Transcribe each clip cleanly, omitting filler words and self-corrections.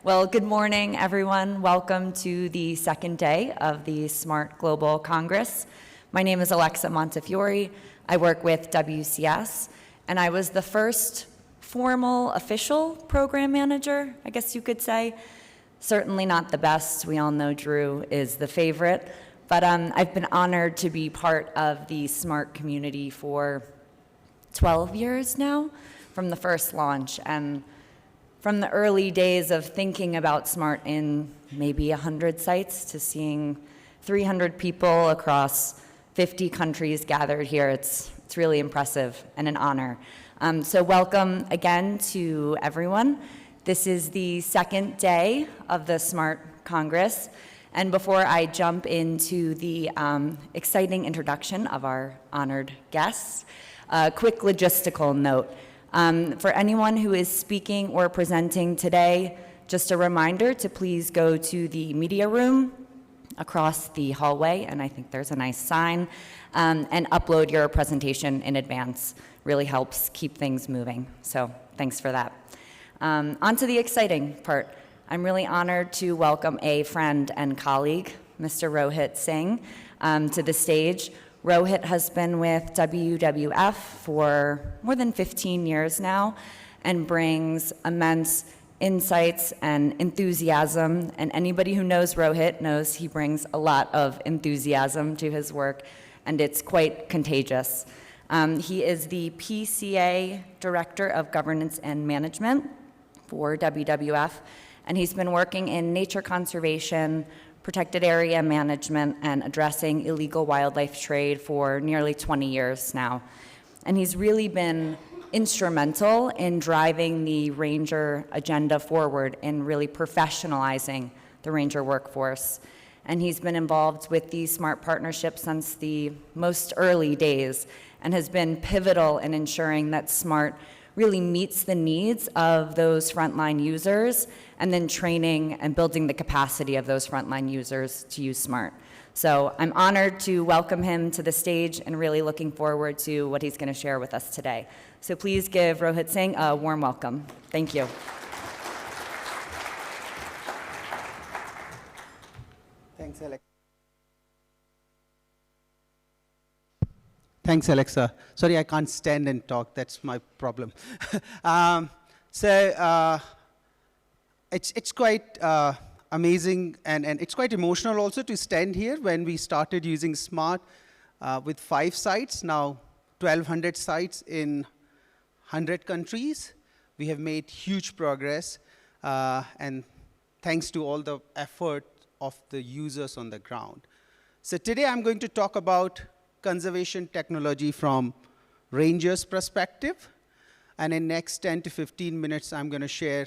Well, good morning, everyone. Welcome to the second day of the SMART Global Congress. My name is Alexa Montefiore. I work with WCS, and I was the first formal, official program manager, I guess you could say. Certainly not the best. We all know Drew is the favorite. But I've been honored to be part of the SMART community for 12 years now, from the first launch. And from the early days of thinking about SMART in maybe 100 sites to seeing 300 people across 50 countries gathered here, it's really impressive and an honor. So welcome again to everyone. This is the second day of the SMART Congress. And before I jump into the exciting introduction of our honored guests, a quick logistical note. For anyone who is speaking or presenting today, just a reminder to please go to the media room across the hallway, and I think there's a nice sign, and upload your presentation in advance. Really helps keep things moving, so thanks for that. On to the exciting part. I'm really honored to welcome a friend and colleague, Mr. Rohit Singh, to the stage. Rohit has been with WWF for more than 15 years now and brings immense insights and enthusiasm. And anybody who knows Rohit knows he brings a lot of enthusiasm to his work, and it's quite contagious. He is the PCA Director of Governance and Management for WWF, and he's been working in nature conservation, protected area management, and addressing illegal wildlife trade for nearly 20 years now. And he's really been instrumental in driving the ranger agenda forward in really professionalizing the ranger workforce. And he's been involved with the SMART partnership since the most early days and has been pivotal in ensuring that SMART really meets the needs of those frontline users and then training and building the capacity of those frontline users to use SMART. So I'm honored to welcome him to the stage and really looking forward to what he's going to share with us today. So please give Rohit Singh a warm welcome. Thank you. Thanks, Alex. Thanks, Alexa. Sorry, I can't stand and talk. That's my problem. It's quite amazing, and it's quite emotional also to stand here. When we started using SMART with 5 sites, now 1,200 sites in 100 countries. We have made huge progress, and thanks to all the effort of the users on the ground. So today I'm going to talk about conservation technology from rangers' perspective. And in next 10 to 15 minutes, I'm going to share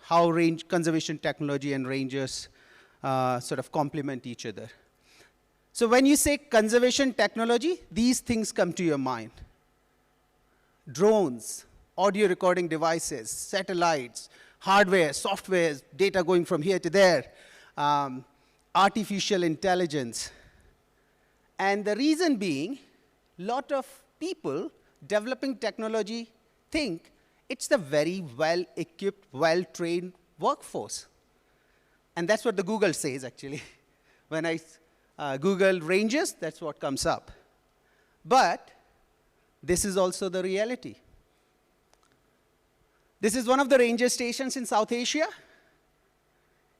how conservation technology and rangers sort of complement each other. So when you say conservation technology, these things come to your mind. Drones, audio recording devices, satellites, hardware, software, data going from here to there, artificial intelligence. And the reason being, a lot of people developing technology think it's the very well-equipped, well-trained workforce. And that's what the Google says, actually. When I Google rangers, that's what comes up. But this is also the reality. This is one of the ranger stations in South Asia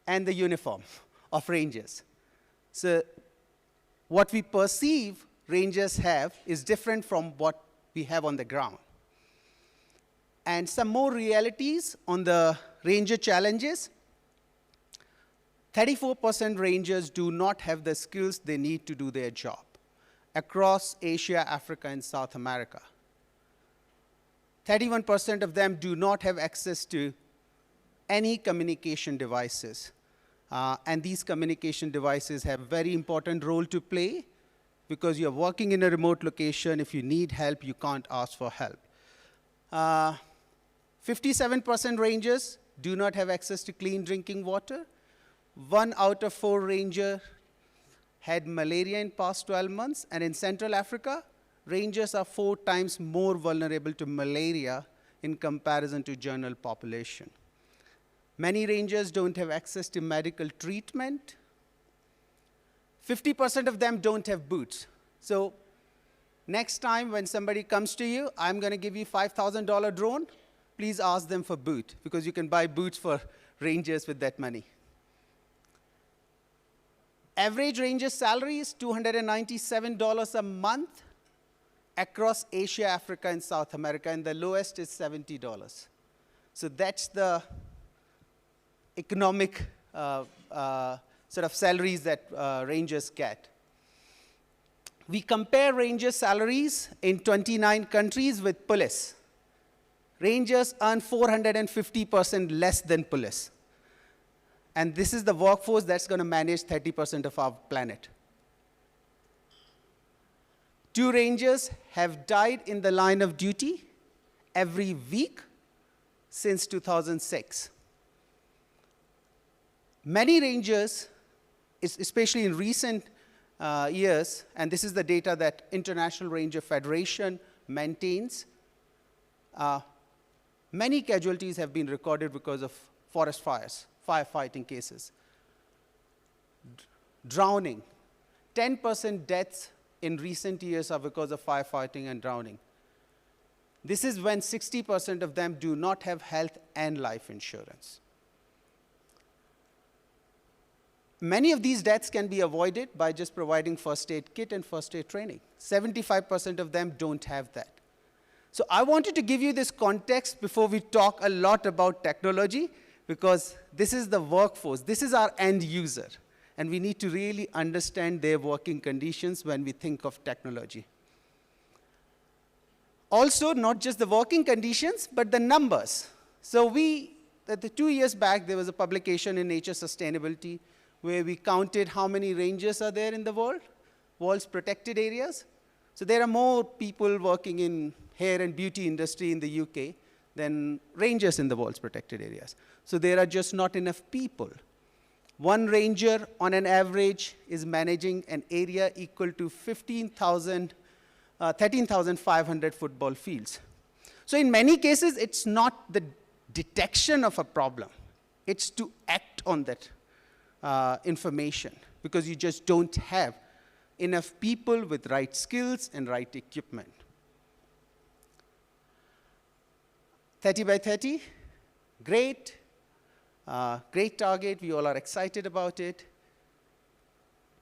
and the uniform of rangers. So what we perceive rangers have is different from what we have on the ground. And some more realities on the ranger challenges. 34% rangers do not have the skills they need to do their job across Asia, Africa, and South America. 31% of them do not have access to any communication devices. And these communication devices have a very important role to play because you're working in a remote location. If you need help, you can't ask for help. 57% rangers do not have access to clean drinking water. 1 out of 4 rangers had malaria in past 12 months. And in Central Africa, rangers are 4 times more vulnerable to malaria in comparison to general population. Many rangers don't have access to medical treatment. 50% of them don't have boots. So next time when somebody comes to you, I'm going to give you $5,000 drone, please ask them for boot, because you can buy boots for rangers with that money. Average ranger salary is $297 a month across Asia, Africa, and South America, and the lowest is $70. So that's the economic sort of salaries that rangers get. We compare ranger salaries in 29 countries with police. Rangers earn 450% less than police. And this is the workforce that's going to manage 30% of our planet. 2 rangers have died in the line of duty every week since 2006. Many rangers, especially in recent years, and this is the data that International Ranger Federation maintains, many casualties have been recorded because of forest fires, firefighting cases. Drowning, 10% deaths in recent years are because of firefighting and drowning. This is when 60% of them do not have health and life insurance. Many of these deaths can be avoided by just providing first aid kit and first aid training. 75% of them don't have that. So I wanted to give you this context before we talk a lot about technology, because this is the workforce. This is our end user. And we need to really understand their working conditions when we think of technology. Also, not just the working conditions, but the numbers. So 2 years back, there was a publication in Nature Sustainability where we counted how many rangers are there in the world's protected areas. So there are more people working in hair and beauty industry in the UK than rangers in the world's protected areas. So there are just not enough people. One ranger, on an average, is managing an area equal to 13,500 football fields. So in many cases, it's not the detection of a problem. It's to act on that information, because you just don't have enough people with right skills and right equipment. 30 by 30, great. Great target, we all are excited about it.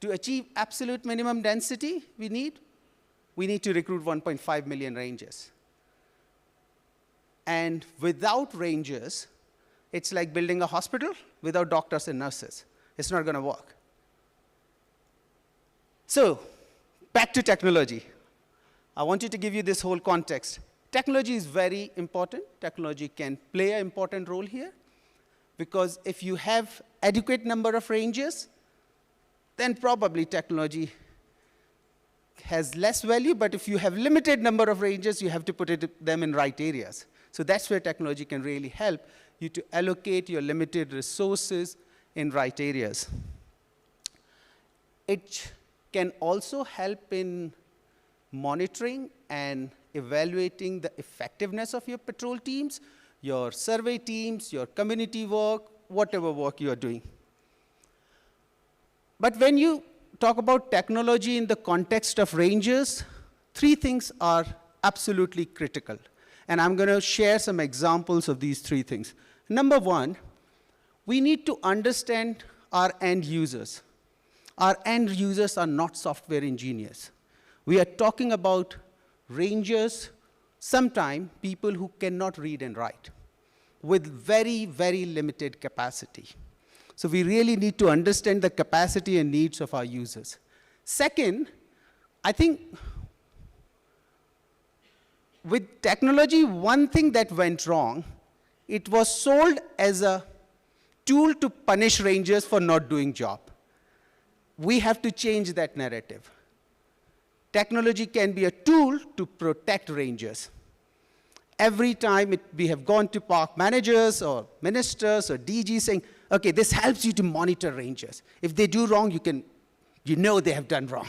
To achieve absolute minimum density we need to recruit 1.5 million rangers. And without rangers, it's like building a hospital without doctors and nurses. It's not going to work. So, back to technology. I wanted to give you this whole context. Technology is very important. Technology can play an important role here, because if you have adequate number of rangers, then probably technology has less value. But if you have limited number of rangers, you have to put them in right areas. So that's where technology can really help you to allocate your limited resources in right areas. It can also help in monitoring and evaluating the effectiveness of your patrol teams, your survey teams, your community work, whatever work you are doing. But when you talk about technology in the context of rangers, 3 things are absolutely critical. And I'm going to share some examples of these 3 things. Number 1, we need to understand our end users. Our end users are not software engineers. We are talking about rangers, sometimes people who cannot read and write, with very, very limited capacity. So we really need to understand the capacity and needs of our users. Second, I think with technology, one thing that went wrong, it was sold as a tool to punish rangers for not doing job. We have to change that narrative. Technology can be a tool to protect rangers. Every time we have gone to park managers or ministers or DGs saying, okay, this helps you to monitor rangers. If they do wrong, you know they have done wrong.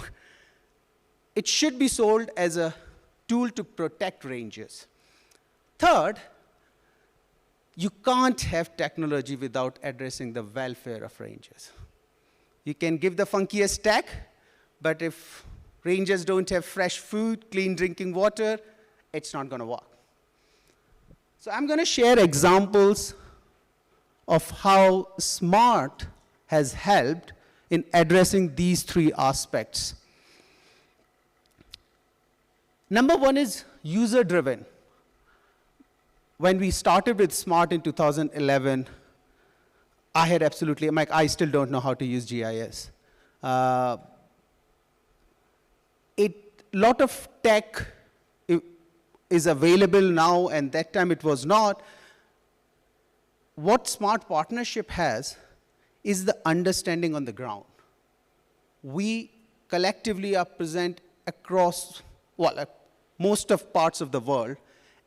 It should be sold as a tool to protect rangers. Third, you can't have technology without addressing the welfare of rangers. You can give the funkiest tech, but if rangers don't have fresh food, clean drinking water, it's not going to work. So I'm going to share examples of how SMART has helped in addressing these three aspects. Number one is user-driven. When we started with SMART in 2011, I had absolutely, I still don't know how to use GIS. A lot of tech is available now, and that time it was not. What SMART Partnership has is the understanding on the ground. We collectively are present across, most of parts of the world,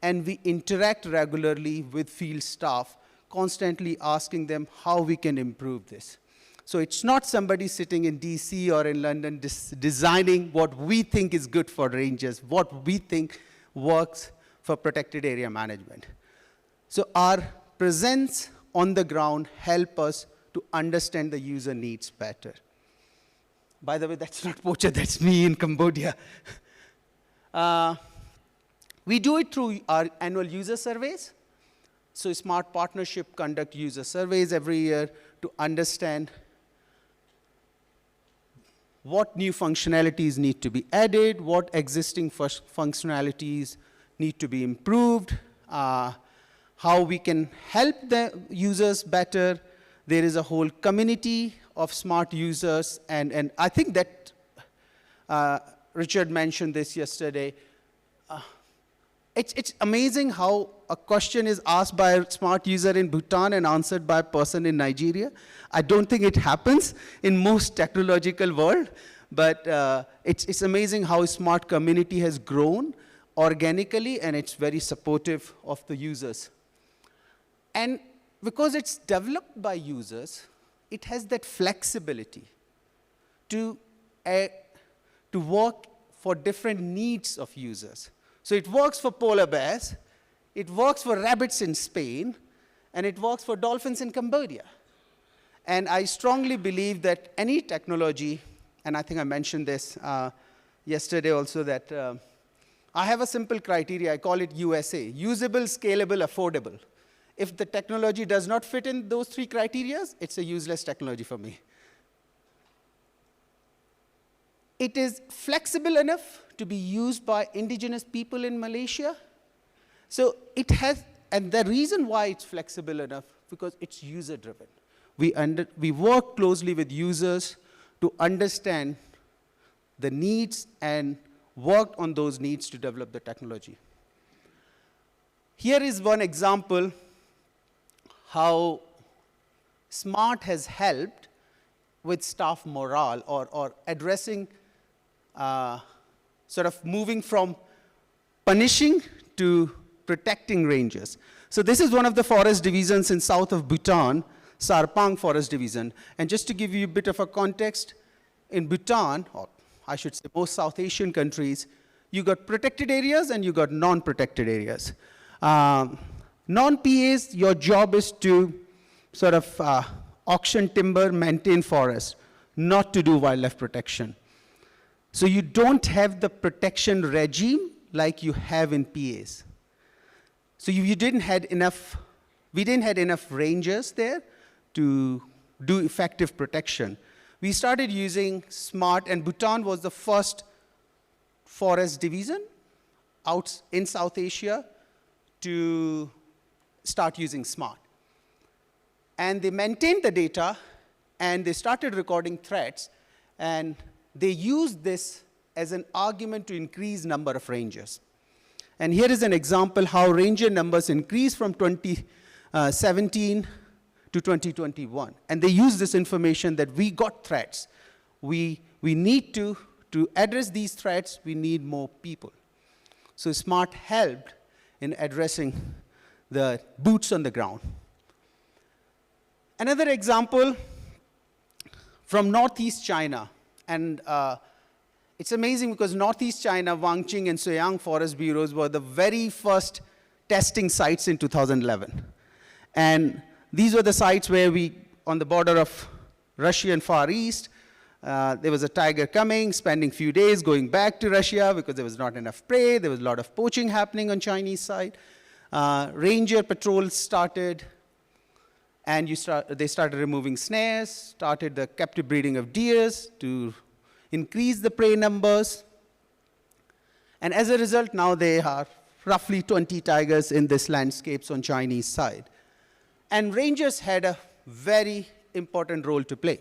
and we interact regularly with field staff, constantly asking them how we can improve this. So it's not somebody sitting in DC or in London designing what we think is good for rangers, what we think works for protected area management. So our presence on the ground help us to understand the user needs better. By the way, that's not Pocha, that's me in Cambodia. We do it through our annual user surveys. So SMART Partnership conduct user surveys every year to understand what new functionalities need to be added, what existing functionalities need to be improved, how we can help the users better. There is a whole community of SMART users, and I think that Richard mentioned this yesterday. It's amazing how a question is asked by a SMART user in Bhutan and answered by a person in Nigeria. I don't think it happens in most technological world, but it's amazing how a SMART community has grown organically, and it's very supportive of the users. And because it's developed by users, it has that flexibility to work for different needs of users. So it works for polar bears, it works for rabbits in Spain, and it works for dolphins in Cambodia. And I strongly believe that any technology, and I think I mentioned this yesterday also, that I have a simple criteria, I call it USA, usable, scalable, affordable. If the technology does not fit in those three criteria, it's a useless technology for me. It is flexible enough to be used by indigenous people in Malaysia. So it has, and the reason why it's flexible enough, because it's user-driven. We work closely with users to understand the needs and work on those needs to develop the technology. Here is one example how SMART has helped with staff morale or addressing sort of moving from punishing to protecting rangers. So this is one of the forest divisions in south of Bhutan, Sarpang Forest Division. And just to give you a bit of a context, in Bhutan, or I should say most South Asian countries, you got protected areas and you got non-protected areas. Non-PAs, your job is to sort of auction timber, maintain forest, not to do wildlife protection. So you don't have the protection regime like you have in PAs. So we didn't have enough rangers there to do effective protection. We started using SMART, and Bhutan was the first forest division out in South Asia to start using SMART. And they maintained the data, and they started recording threats, and they used this as an argument to increase number of rangers. And here is an example how ranger numbers increased from 2017 to 2021. And they used this information that we got threats. We need to address these threats, we need more people. So SMART helped in addressing the boots on the ground. Another example from Northeast China. And it's amazing because Northeast China, Wangqing and Soyang Forest Bureaus were the very first testing sites in 2011. And these were the sites where on the border of Russia and Far East, there was a tiger coming, spending a few days, going back to Russia because there was not enough prey. There was a lot of poaching happening on Chinese side. Ranger patrols started, and they started removing snares, started the captive breeding of deers to increase the prey numbers. And as a result, now there are roughly 20 tigers in these landscapes on Chinese side. And rangers had a very important role to play,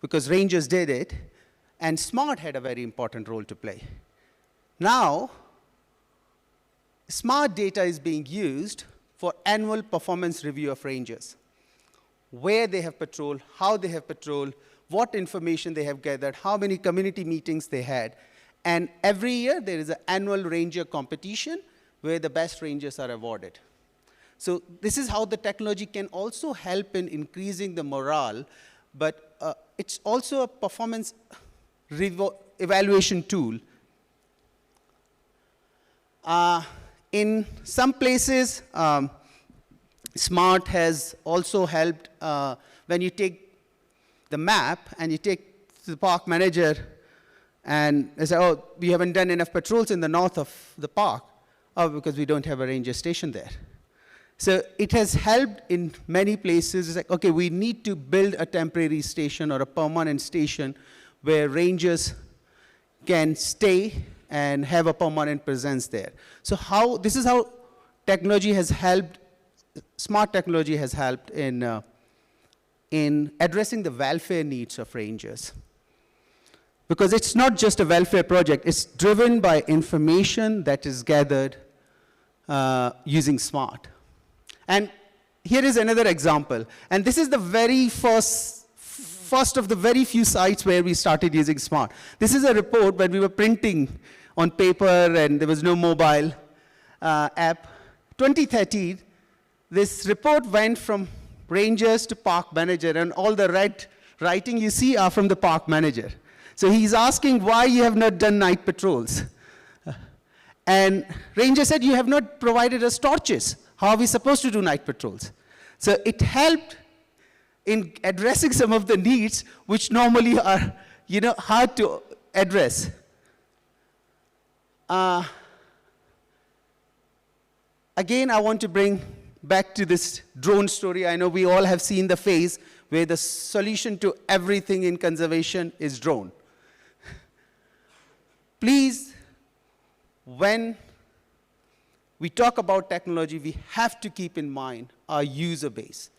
because rangers did it, and SMART had a very important role to play. Now, SMART data is being used for annual performance review of rangers, where they have patrolled, how they have patrolled, what information they have gathered, how many community meetings they had. And every year, there is an annual ranger competition where the best rangers are awarded. So this is how the technology can also help in increasing the morale, but it's also a performance evaluation tool. In some places, SMART has also helped when you take the map and you take to the park manager and they say, oh, we haven't done enough patrols in the north of the park. Oh, because we don't have a ranger station there. So it has helped in many places. It's like, okay, we need to build a temporary station or a permanent station where rangers can stay and have a permanent presence there. So this is how technology has helped, smart technology has helped in addressing the welfare needs of rangers. Because it's not just a welfare project, it's driven by information that is gathered using SMART. And here is another example. And this is the very first of the very few sites where we started using SMART. This is a report when we were printing on paper and there was no mobile app. 2013, this report went from rangers to park manager, and all the red writing you see are from the park manager. So he's asking why you have not done night patrols. And ranger said, you have not provided us torches. How are we supposed to do night patrols? So it helped in addressing some of the needs which normally are, hard to address. Again, I want to bring back to this drone story. I know we all have seen the phase where the solution to everything in conservation is drone. Please, when we talk about technology, we have to keep in mind our user base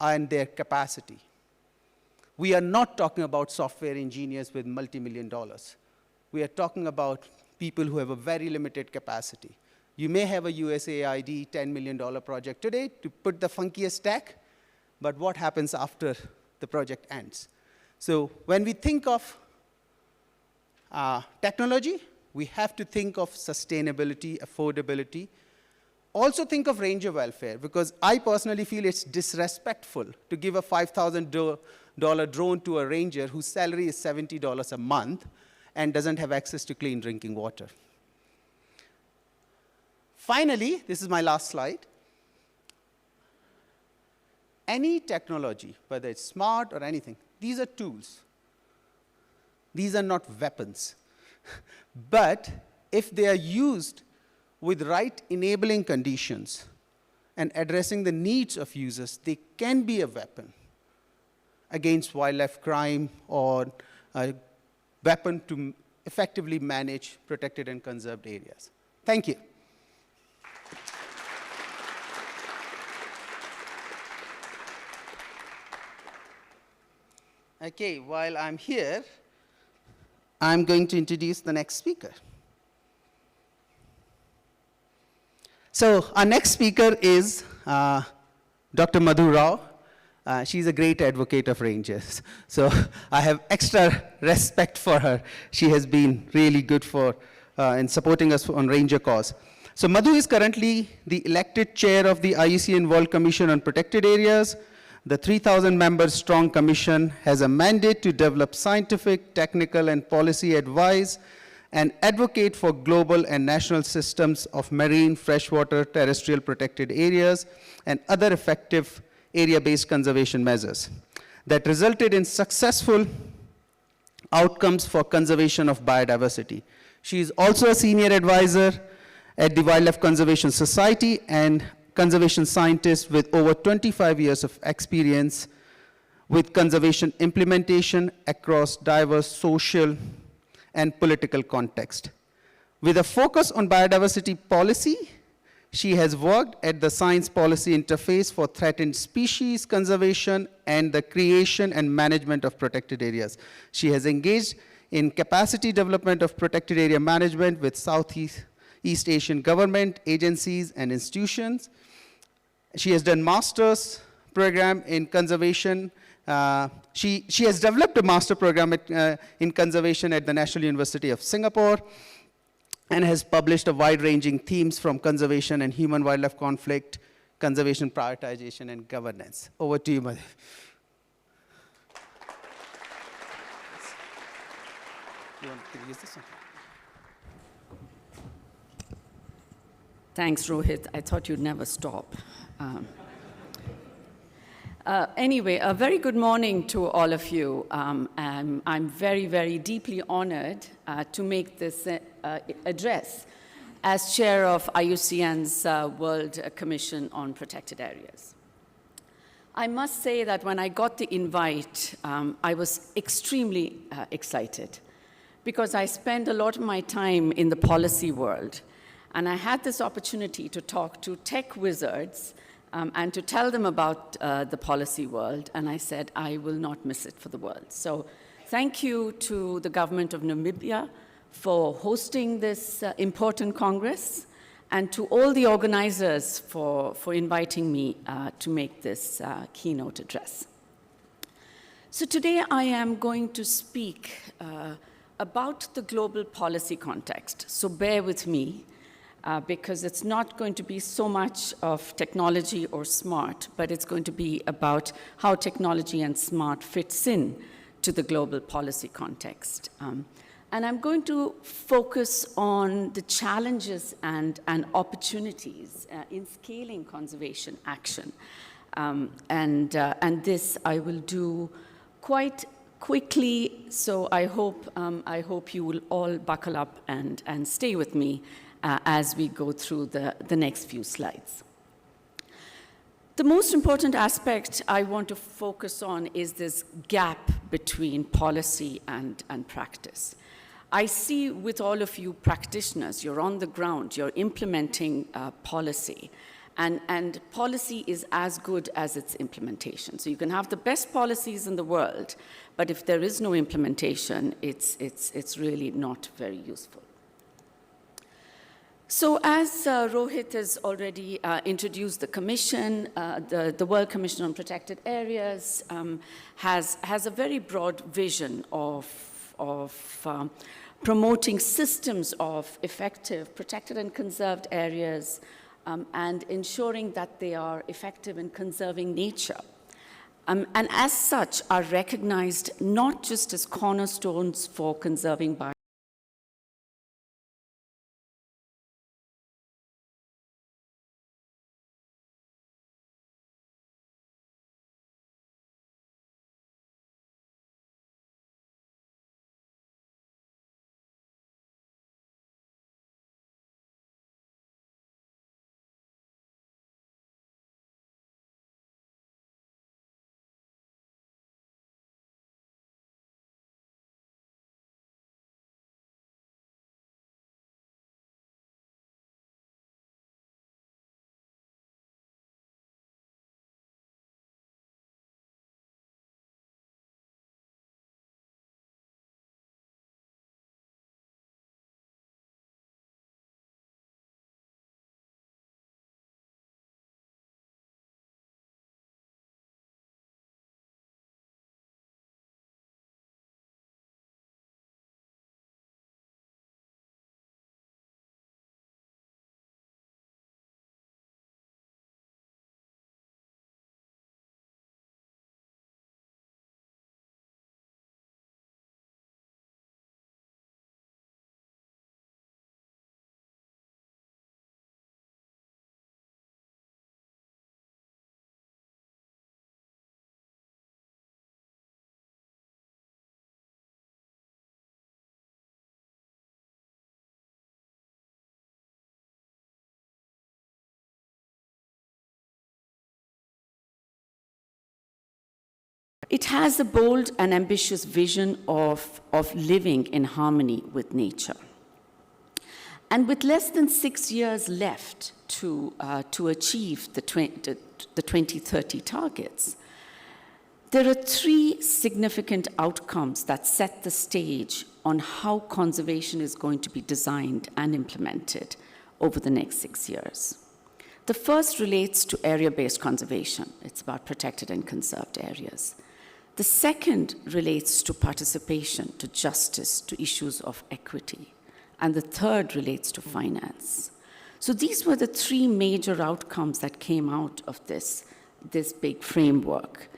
and their capacity. We are not talking about software engineers with multi-million dollars. We are talking about people who have a very limited capacity. You may have a USAID $10 million project today to put the funkiest tech, but what happens after the project ends? So when we think of technology, we have to think of sustainability, affordability. Also think of ranger welfare, because I personally feel it's disrespectful to give a $5,000 drone to a ranger whose salary is $70 a month and doesn't have access to clean drinking water. Finally, this is my last slide. Any technology, whether it's smart or anything, these are tools. These are not weapons. But if they are used with right enabling conditions and addressing the needs of users, they can be a weapon against wildlife crime or a weapon to effectively manage protected and conserved areas. Thank you. Okay, while I'm here, I'm going to introduce the next speaker. So our next speaker is Dr. Madhu Rao. She's a great advocate of rangers. So I have extra respect for her. She has been really good in supporting us on ranger cause. So Madhu is currently the elected chair of the IUCN World Commission on Protected Areas. The 3,000-member strong commission has a mandate to develop scientific, technical, and policy advice and advocate for global and national systems of marine, freshwater, terrestrial protected areas, and other effective area-based conservation measures that resulted in successful outcomes for conservation of biodiversity. She is also a senior advisor at the Wildlife Conservation Society and conservation scientist with over 25 years of experience with conservation implementation across diverse social and political context. With a focus on biodiversity policy, she has worked at the Science Policy Interface for Threatened Species Conservation and the creation and management of protected areas. She has engaged in capacity development of protected area management with Southeast Asian government, agencies, and institutions. She has done master's program in conservation. She has developed a master program in conservation at the National University of Singapore and has published a wide-ranging themes from conservation and human-wildlife conflict, conservation prioritization, and governance. Over to you, Madhu. You want to use this one? Thanks, Rohit. I thought you'd never stop. Anyway, a very good morning to all of you. I'm very, very deeply honored to make this address as chair of IUCN's World Commission on Protected Areas. I must say that when I got the invite, I was extremely excited because I spend a lot of my time in the policy world, and I had this opportunity to talk to tech wizards and to tell them about the policy world, and I said, I will not miss it for the world. So thank you to the government of Namibia for hosting this important Congress, and to all the organizers for inviting me to make this keynote address. So today I am going to speak about the global policy context, so bear with me. Because it's not going to be so much of technology or smart, but it's going to be about how technology and smart fits in to the global policy context. And I'm going to focus on the challenges and opportunities in scaling conservation action. And this I will do quite quickly, so I hope you will all buckle up and stay with me as we go through the next few slides. The most important aspect I want to focus on is this gap between policy and practice. I see with all of you practitioners, you're on the ground, you're implementing policy, and policy is as good as its implementation. So you can have the best policies in the world, but if there is no implementation, it's really not very useful. So as Rohit has already introduced the Commission, the World Commission on Protected Areas has a very broad vision of promoting systems of effective protected and conserved areas and ensuring that they are effective in conserving nature. And as such are recognized not just as cornerstones for conserving biodiversity, It has a bold and ambitious vision of living in harmony with nature. And with less than 6 years left to achieve the 2030 targets, there are 3 significant outcomes that set the stage on how conservation is going to be designed and implemented over the next 6 years. The first relates to area-based conservation. It's about protected and conserved areas. The second relates to participation, to justice, to issues of equity. And the third relates to finance. So these were the 3 major outcomes that came out of this big framework.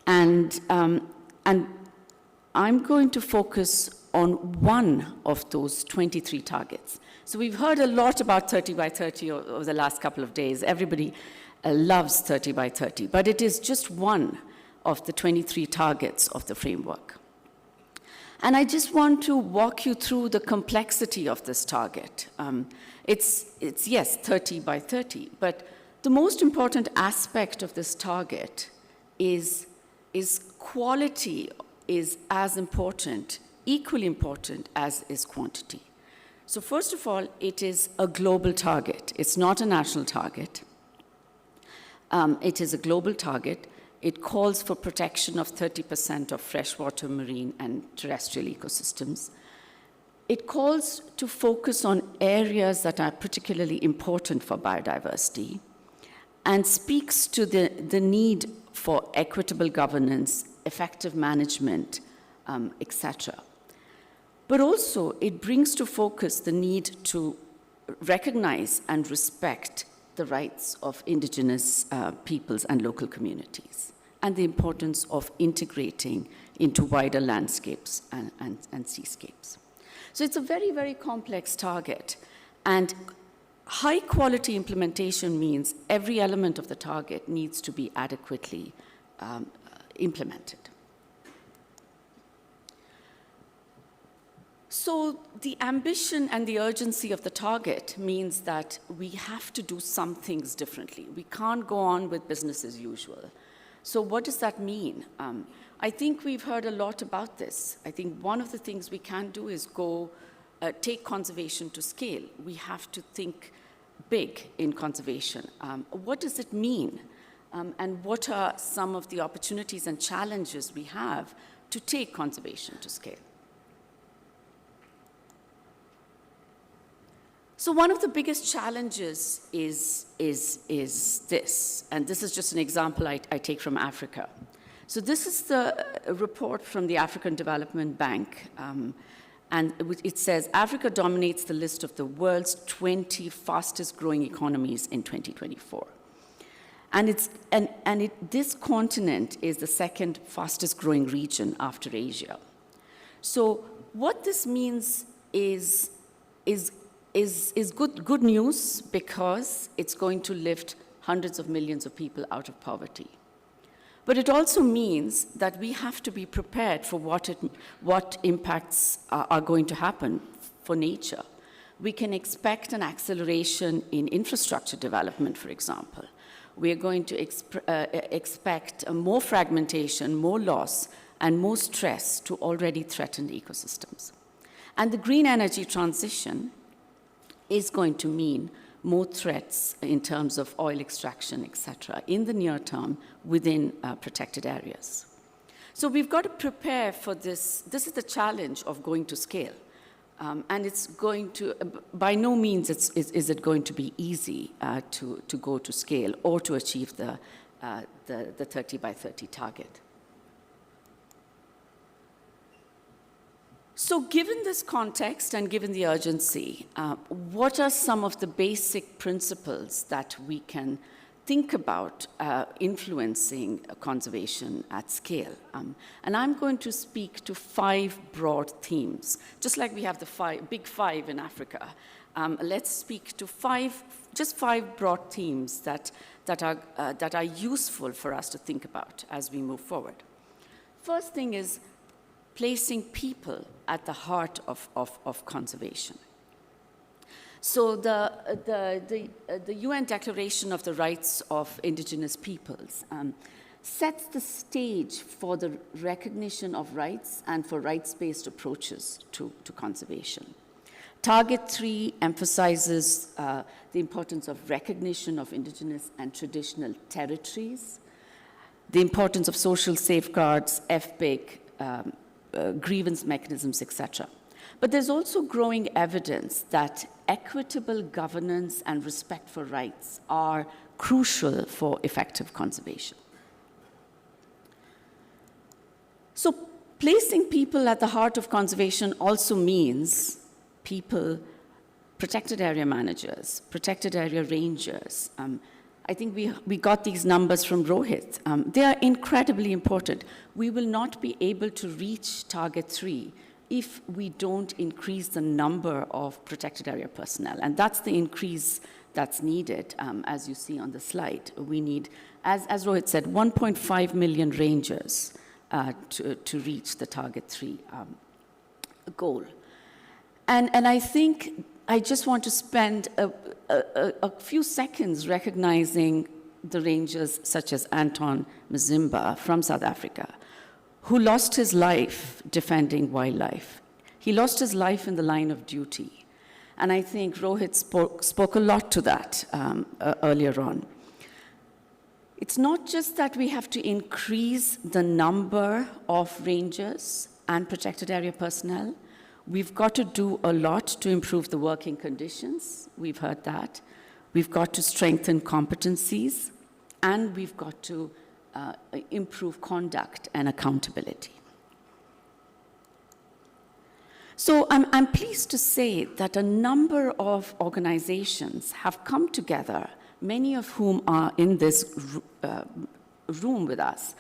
And I'm going to focus on one of those 23 targets. So we've heard a lot about 30 by 30 over the last couple of days. Everybody loves 30 by 30, but it is just one of the 23 targets of the framework. And I just want to walk you through the complexity of this target. It's yes, 30 by 30, but the most important aspect of this target is quality is as important, equally important as is quantity. So first of all, it is a global target. It's not a national target. It is a global target. It calls for protection of 30% of freshwater, marine, and terrestrial ecosystems. It calls to focus on areas that are particularly important for biodiversity and speaks to the need for equitable governance, effective management, etc. But also, it brings to focus the need to recognize and respect the rights of indigenous peoples and local communities, and the importance of integrating into wider landscapes and seascapes. So it's a very, very complex target, and high quality implementation means every element of the target needs to be adequately implemented. So the ambition and the urgency of the target means that we have to do some things differently. We can't go on with business as usual. So what does that mean? I think we've heard a lot about this. I think one of the things we can do is take conservation to scale. We have to think big in conservation. What does it mean? And what are some of the opportunities and challenges we have to take conservation to scale? So one of the biggest challenges is this, and this is just an example I take from Africa. So this is the report from the African Development Bank, and it says Africa dominates the list of the world's 20 fastest growing economies in 2024. And this continent is the second fastest growing region after Asia. So what this means is good news because it's going to lift hundreds of millions of people out of poverty. But it also means that we have to be prepared for what impacts are going to happen for nature. We can expect an acceleration in infrastructure development, for example. We are going to expect more fragmentation, more loss, and more stress to already threatened ecosystems. And the green energy transition is going to mean more threats in terms of oil extraction, et cetera, in the near term within protected areas. So we've got to prepare for this. This is the challenge of going to scale. And it's going to, by no means is it going to be easy to go to scale or to achieve the 30 by 30 target. So given this context and given the urgency, what are some of the basic principles that we can think about influencing conservation at scale? And I'm going to speak to 5 broad themes. Just like we have the big five in Africa, let's speak to just 5 broad themes that are useful for us to think about as we move forward. First thing is placing people at the heart of conservation. So the UN Declaration of the Rights of Indigenous Peoples sets the stage for the recognition of rights and for rights-based approaches to conservation. Target 3 emphasizes the importance of recognition of indigenous and traditional territories, the importance of social safeguards, FPIC, grievance mechanisms, etc. But there's also growing evidence that equitable governance and respect for rights are crucial for effective conservation. So placing people at the heart of conservation also means people, protected area managers, protected area rangers. I think we got these numbers from Rohit. They are incredibly important. We will not be able to reach target 3 if we don't increase the number of protected area personnel. And that's the increase that's needed, as you see on the slide. We need, as Rohit said, 1.5 million rangers to reach the target 3 goal. And I think I just want to spend a few seconds recognizing the rangers such as Anton Mzimba from South Africa, who lost his life defending wildlife. He lost his life in the line of duty. And I think Rohit spoke a lot to that earlier on. It's not just that we have to increase the number of rangers and protected area personnel. We've got to do a lot to improve the working conditions. We've heard that. We've got to strengthen competencies, and we've got to improve conduct and accountability. So I'm pleased to say that a number of organizations have come together, many of whom are in this room with us.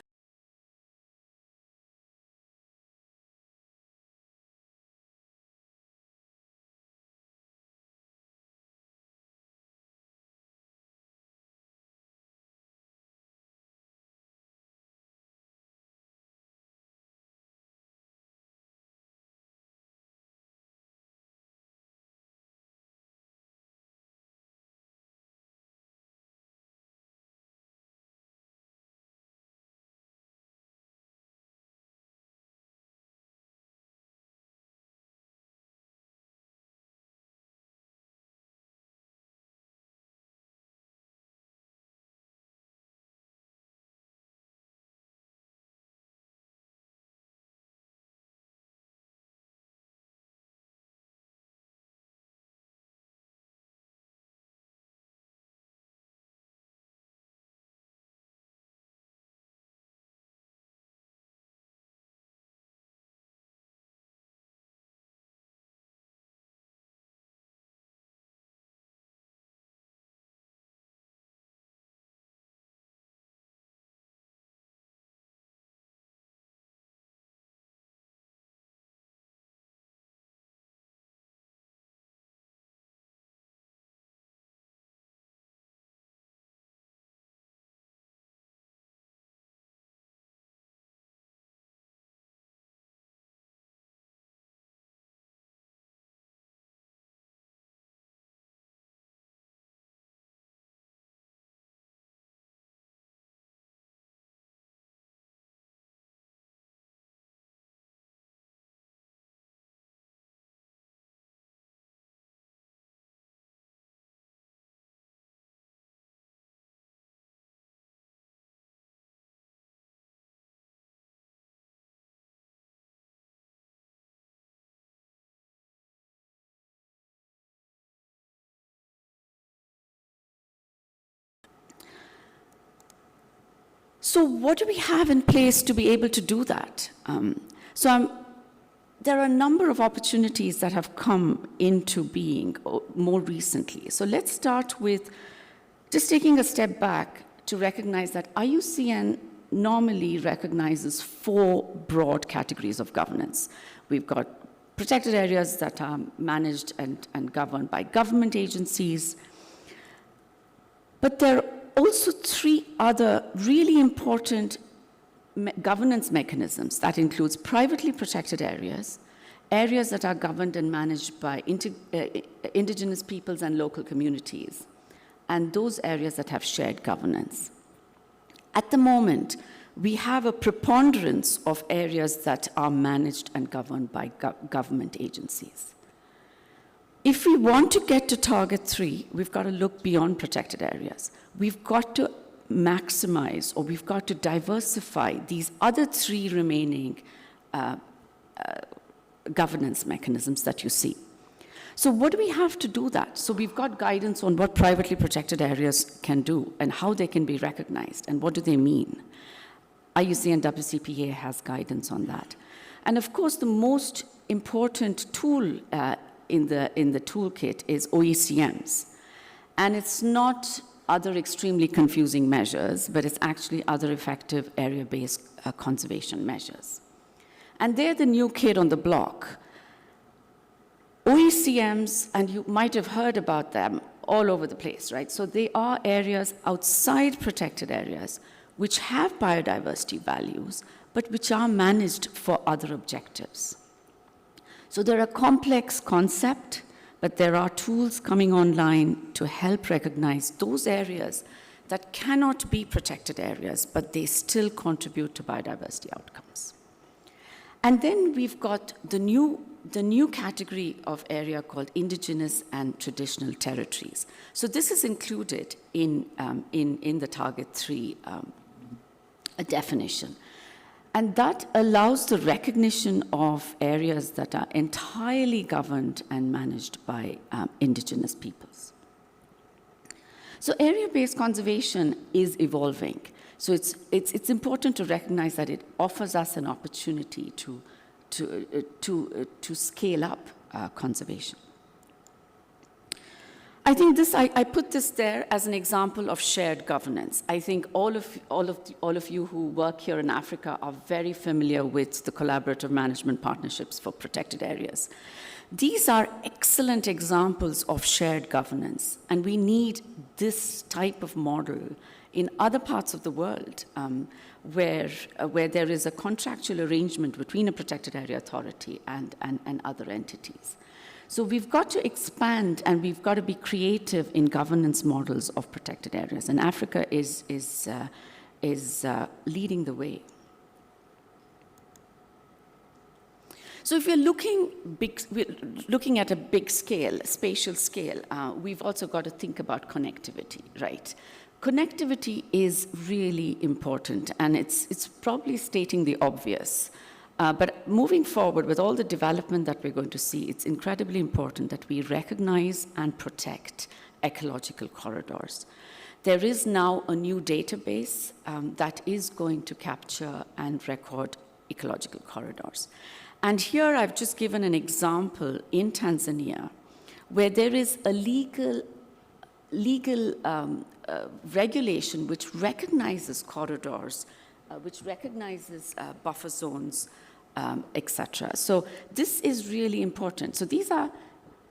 So what do we have in place to be able to do that? There are a number of opportunities that have come into being more recently. So let's start with just taking a step back to recognize that IUCN normally recognizes 4 broad categories of governance. We've got protected areas that are managed and governed by government agencies. But there are also 3 other really important governance mechanisms that includes privately protected areas, areas that are governed and managed by indigenous peoples and local communities, and those areas that have shared governance. At the moment, we have a preponderance of areas that are managed and governed by government agencies. If we want to get to target 3, we've got to look beyond protected areas. We've got to maximize, or we've got to diversify these other 3 remaining governance mechanisms that you see. So what do we have to do that? So we've got guidance on what privately protected areas can do and how they can be recognized and what do they mean. IUC and WCPA has guidance on that. And of course, the most important tool in the toolkit is OECMs. And it's not other extremely confusing measures, but it's actually other effective area-based conservation measures. And they're the new kid on the block. OECMs, and you might have heard about them all over the place, right? So they are areas outside protected areas which have biodiversity values, but which are managed for other objectives. So they're a complex concept, but there are tools coming online to help recognize those areas that cannot be protected areas, but they still contribute to biodiversity outcomes. And then we've got the new category of area called indigenous and traditional territories. So this is included in the Target 3 a definition. And that allows the recognition of areas that are entirely governed and managed by indigenous peoples. So area-based conservation is evolving. So it's important to recognize that it offers us an opportunity to scale up conservation. I think I put this there as an example of shared governance. I think all of you who work here in Africa are very familiar with the collaborative management partnerships for protected areas. These are excellent examples of shared governance, and we need this type of model in other parts of the world where there is a contractual arrangement between a protected area authority and other entities. So we've got to expand, and we've got to be creative in governance models of protected areas, and Africa is leading the way. So if we're looking at a big scale, spatial scale, we've also got to think about connectivity, right? Connectivity is really important, and it's probably stating the obvious. But moving forward with all the development that we're going to see, it's incredibly important that we recognize and protect ecological corridors. There is now a new database that is going to capture and record ecological corridors. And here I've just given an example in Tanzania where there is a legal regulation which recognizes corridors, which recognizes buffer zones, etc. So this is really important. So these are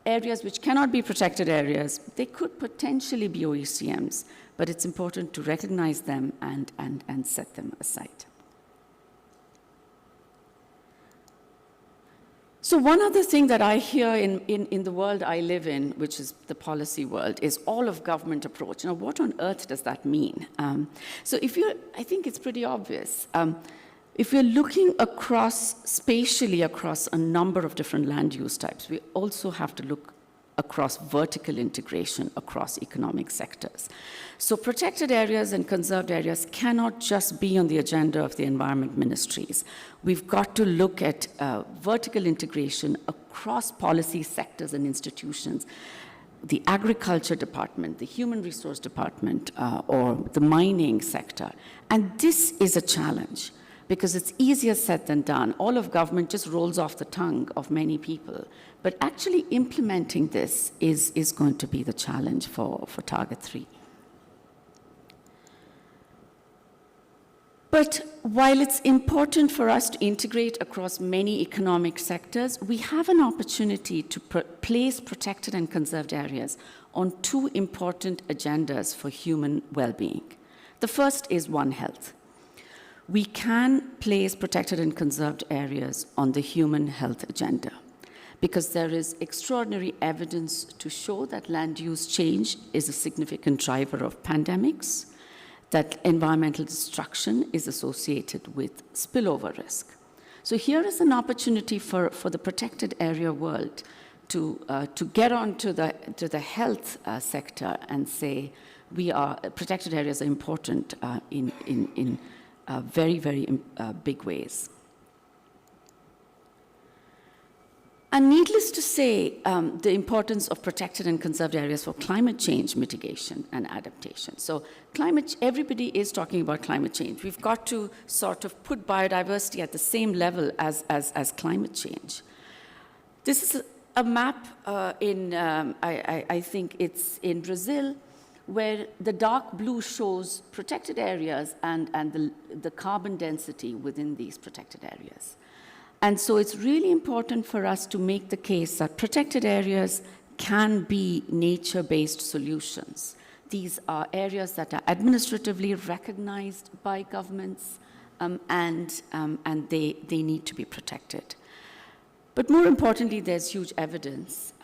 areas which cannot be protected areas. They could potentially be OECMs, but it's important to recognize them and set them aside. So one other thing that I hear in the world I live in, which is the policy world, is all of government approach. Now, what on earth does that mean? So I think it's pretty obvious. If we're looking spatially across a number of different land use types, we also have to look across vertical integration across economic sectors. So protected areas and conserved areas cannot just be on the agenda of the environment ministries. We've got to look at vertical integration across policy sectors and institutions. The agriculture department, the human resource department, or the mining sector. And this is a challenge, because it's easier said than done. All of government just rolls off the tongue of many people. But actually implementing this is going to be the challenge for Target 3. But while it's important for us to integrate across many economic sectors, we have an opportunity to place protected and conserved areas on 2 important agendas for human well-being. The first is One Health. We can place protected and conserved areas on the human health agenda, because there is extraordinary evidence to show that land use change is a significant driver of pandemics, that environmental destruction is associated with spillover risk. So here is an opportunity for the protected area world to get onto the health sector and say, protected areas are important in very, very big ways. And needless to say, the importance of protected and conserved areas for climate change mitigation and adaptation. So everybody is talking about climate change. We've got to sort of put biodiversity at the same level as climate change. This is a map I think it's in Brazil, where the dark blue shows protected areas and the carbon density within these protected areas. And so it's really important for us to make the case that protected areas can be nature-based solutions. These are areas that are administratively recognized by governments, and they need to be protected. But more importantly, there's huge evidence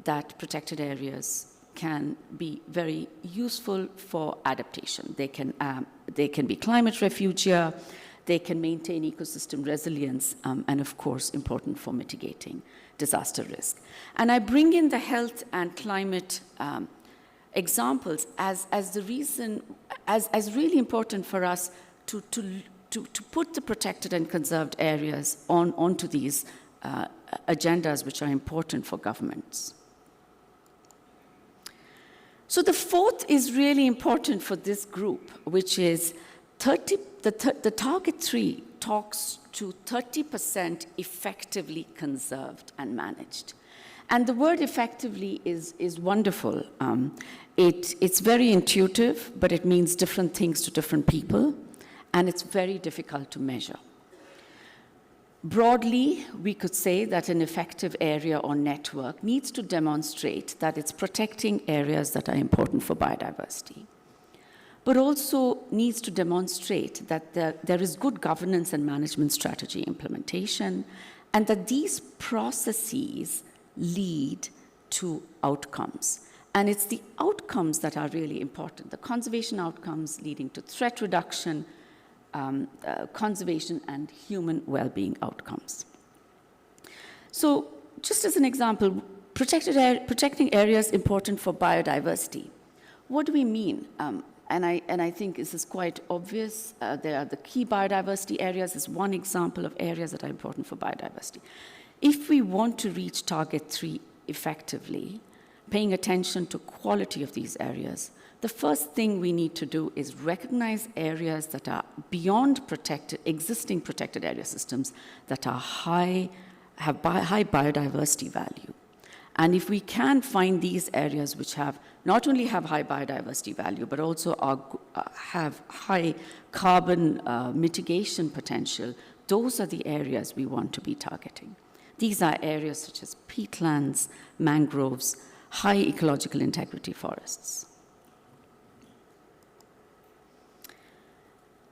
that protected areas can be very useful for adaptation. They can be climate refugia, they can maintain ecosystem resilience, and of course, important for mitigating disaster risk. And I bring in the health and climate examples as the reason, as really important for us to put the protected and conserved areas onto these agendas which are important for governments. So the fourth is really important for this group, which is the target 3 talks to 30% effectively conserved and managed. And the word effectively is wonderful. It's very intuitive, but it means different things to different people, and it's very difficult to measure. Broadly, we could say that an effective area or network needs to demonstrate that it's protecting areas that are important for biodiversity, but also needs to demonstrate that there is good governance and management strategy implementation, and that these processes lead to outcomes. And it's the outcomes that are really important, the conservation outcomes leading to threat reduction, conservation, and human well-being outcomes. So just as an example, protecting areas important for biodiversity. What do we mean? And I think this is quite obvious. There are the key biodiversity areas is one example of areas that are important for biodiversity. If we want to reach target 3 effectively, paying attention to quality of these areas, the first thing we need to do is recognize areas that are beyond existing protected area systems that are have high biodiversity value. And if we can find these areas which not only have high biodiversity value, but also have high carbon mitigation potential, those are the areas we want to be targeting. These are areas such as peatlands, mangroves, high ecological integrity forests.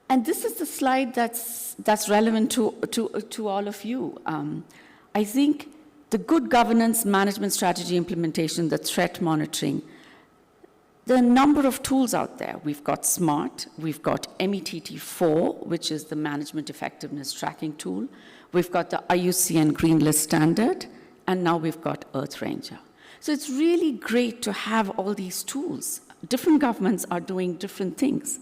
And this is the slide that's relevant to all of you. I think the good governance, management strategy implementation, the threat monitoring, there are a number of tools out there. We've got SMART, we've got METT4, which is the management effectiveness tracking tool. We've got the IUCN Green List Standard, and now we've got EarthRanger. So it's really great to have all these tools. Different governments are doing different things.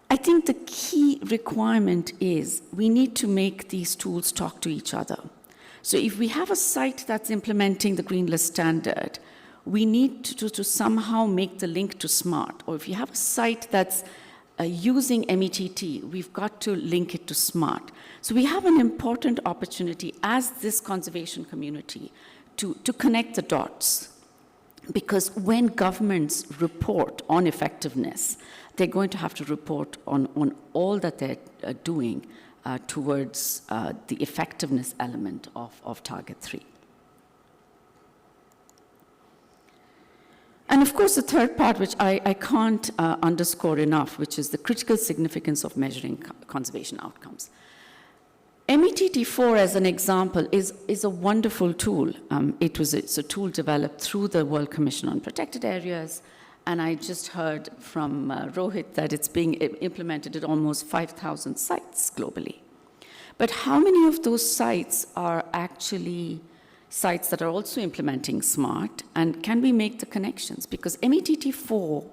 I think the key requirement is we need to make these tools talk to each other. So if we have a site that's implementing the Green List Standard, we need to somehow make the link to SMART. Or if you have a site that's using METT, we've got to link it to SMART. So we have an important opportunity as this conservation community to connect the dots. Because when governments report on effectiveness, they're going to have to report on all that they're doing towards the effectiveness element of target 3. And of course, the third part, which I can't underscore enough, which is the critical significance of measuring conservation outcomes. METT4, as an example, is a wonderful tool. It's a tool developed through the World Commission on Protected Areas, And I just heard from Rohit that it's being implemented at almost 5,000 sites globally. But how many of those sites are actually sites that are also implementing SMART, and can we make the connections? Because METT4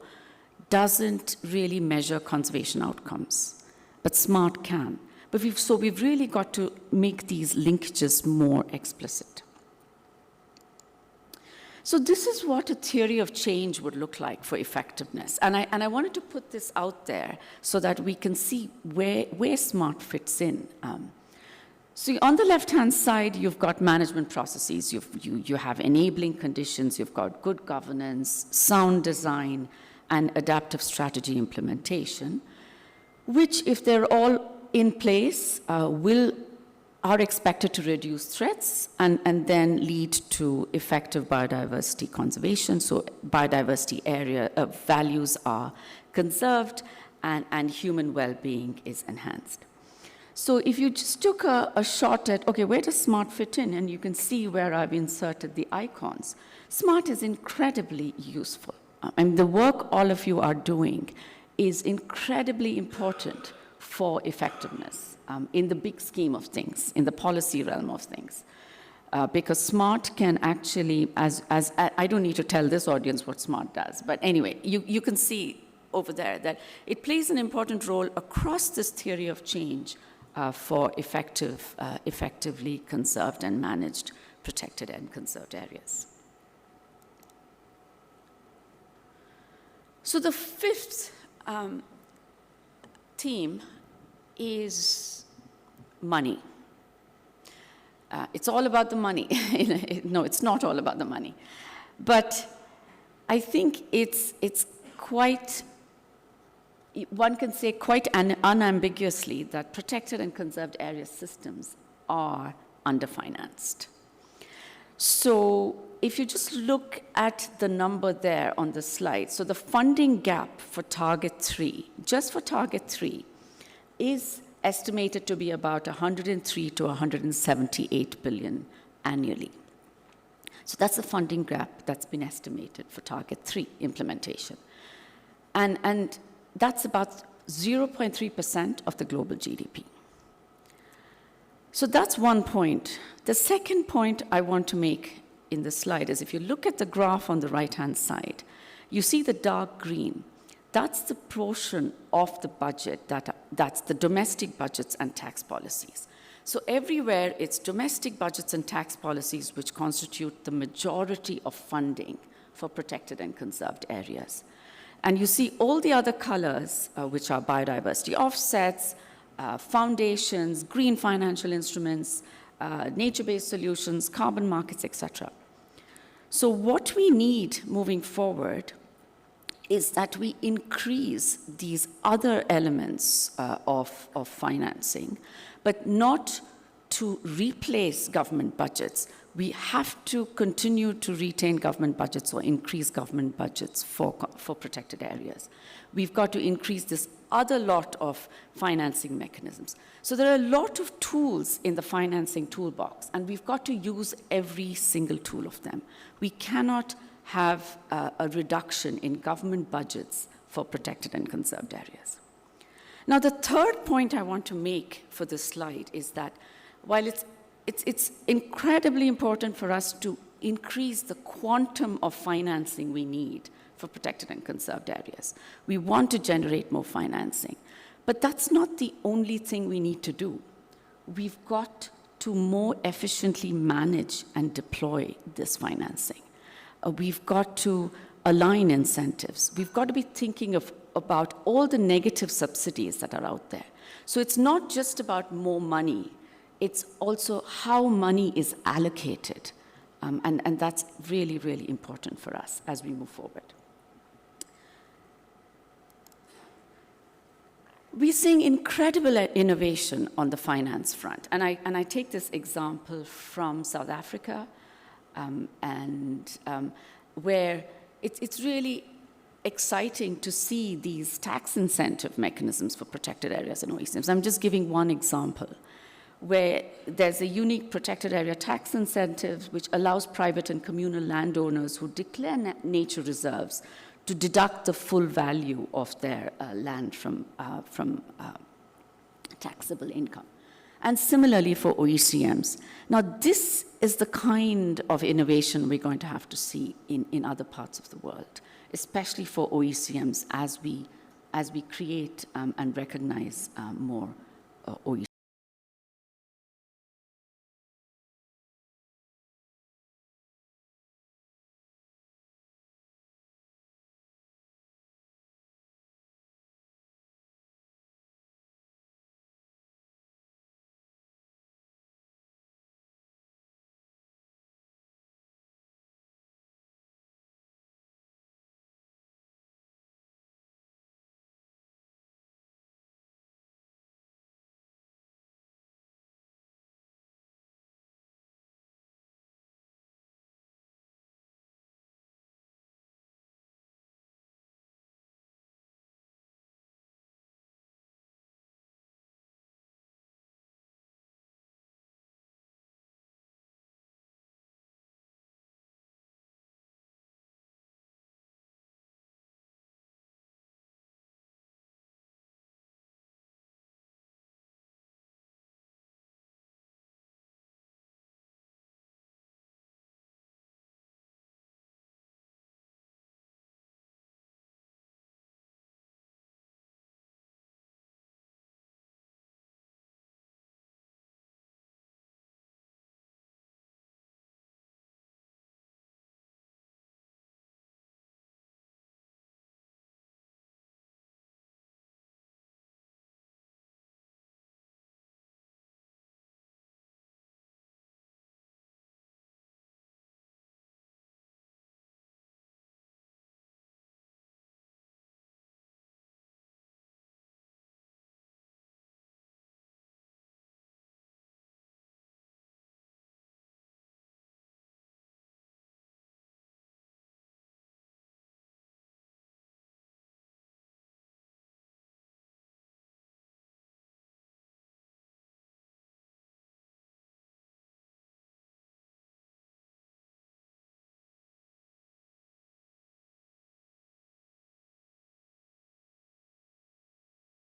doesn't really measure conservation outcomes, but SMART can. But we've really got to make these linkages more explicit. So this is what a theory of change would look like for effectiveness. And I wanted to put this out there so that we can see where SMART fits in. So on the left-hand side, you've got management processes. You have enabling conditions. You've got good governance, sound design, and adaptive strategy implementation, which, if they're all in place, are expected to reduce threats and then lead to effective biodiversity conservation. So biodiversity area values are conserved and human well-being is enhanced. So if you just took a shot at, okay, where does SMART fit in? And you can see where I've inserted the icons. SMART is incredibly useful. And the work all of you are doing is incredibly important for effectiveness. In the big scheme of things, in the policy realm of things. Because SMART can actually, I don't need to tell this audience what SMART does, but anyway, you can see over there that it plays an important role across this theory of change for effectively conserved and managed, protected and conserved areas. So the fifth theme is money. It's all about the money. No, it's not all about the money. But I think it's quite, one can say quite unambiguously that protected and conserved area systems are underfinanced. So if you just look at the number there on the slide, so the funding gap for Target 3, just for Target 3, is estimated to be about 103 to 178 billion annually. So that's the funding gap that's been estimated for Target 3 implementation. And that's about 0.3% of the global GDP. So that's one point. The second point I want to make in this slide is if you look at the graph on the right-hand side, you see the dark green. That's the portion of the budget that's the domestic budgets and tax policies. So everywhere, it's domestic budgets and tax policies which constitute the majority of funding for protected and conserved areas. And you see all the other colors, which are biodiversity offsets, foundations, green financial instruments, nature-based solutions, carbon markets, etc. So what we need moving forward is that we increase these other elements of financing, but not to replace government budgets. We have to continue to retain government budgets or increase government budgets for protected areas. We've got to increase this other lot of financing mechanisms. So there are a lot of tools in the financing toolbox, and we've got to use every single tool of them. We cannot have a reduction in government budgets for protected and conserved areas. Now, the third point I want to make for this slide is that while it's incredibly important for us to increase the quantum of financing we need for protected and conserved areas, we want to generate more financing. But that's not the only thing we need to do. We've got to more efficiently manage and deploy this financing. We've got to align incentives. We've got to be thinking about all the negative subsidies that are out there. So it's not just about more money, it's also how money is allocated. And that's really, really important for us as we move forward. We're seeing incredible innovation on the finance front. And I take this example from South Africa, where it's really exciting to see these tax incentive mechanisms for protected areas and ecosystems. I'm just giving one example, where there's a unique protected area tax incentive which allows private and communal landowners who declare nature reserves to deduct the full value of their land from taxable income. And similarly for OECMs. Now, this is the kind of innovation we're going to have to see in other parts of the world, especially for OECMs as we create and recognize more OECMs.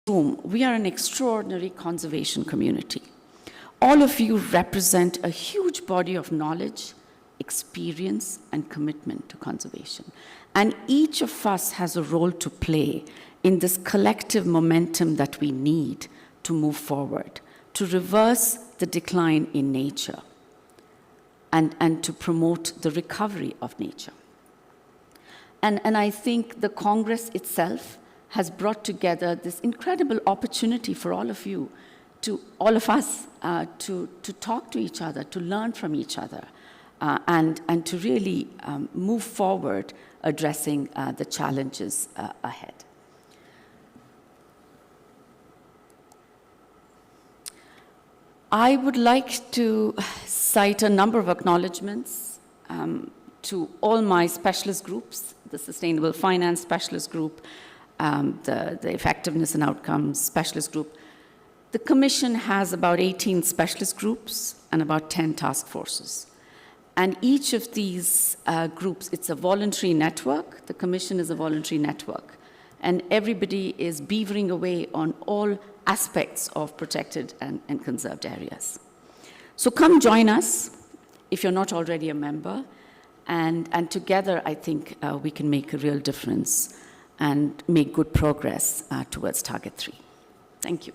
We are an extraordinary conservation community. All of you represent a huge body of knowledge, experience, and commitment to conservation. And each of us has a role to play in this collective momentum that we need to move forward, to reverse the decline in nature, and to promote the recovery of nature. And I think the Congress itself has brought together this incredible opportunity for all of you, all of us, to talk to each other, to learn from each other, and to really move forward addressing the challenges ahead. I would like to cite a number of acknowledgements to all my specialist groups, the Sustainable Finance Specialist Group, the Effectiveness and Outcomes Specialist Group. The Commission has about 18 specialist groups and about 10 task forces. And each of these groups, it's a voluntary network. The Commission is a voluntary network. And everybody is beavering away on all aspects of protected and conserved areas. So come join us if you're not already a member. And together, I think we can make a real difference and make good progress towards Target 3. Thank you.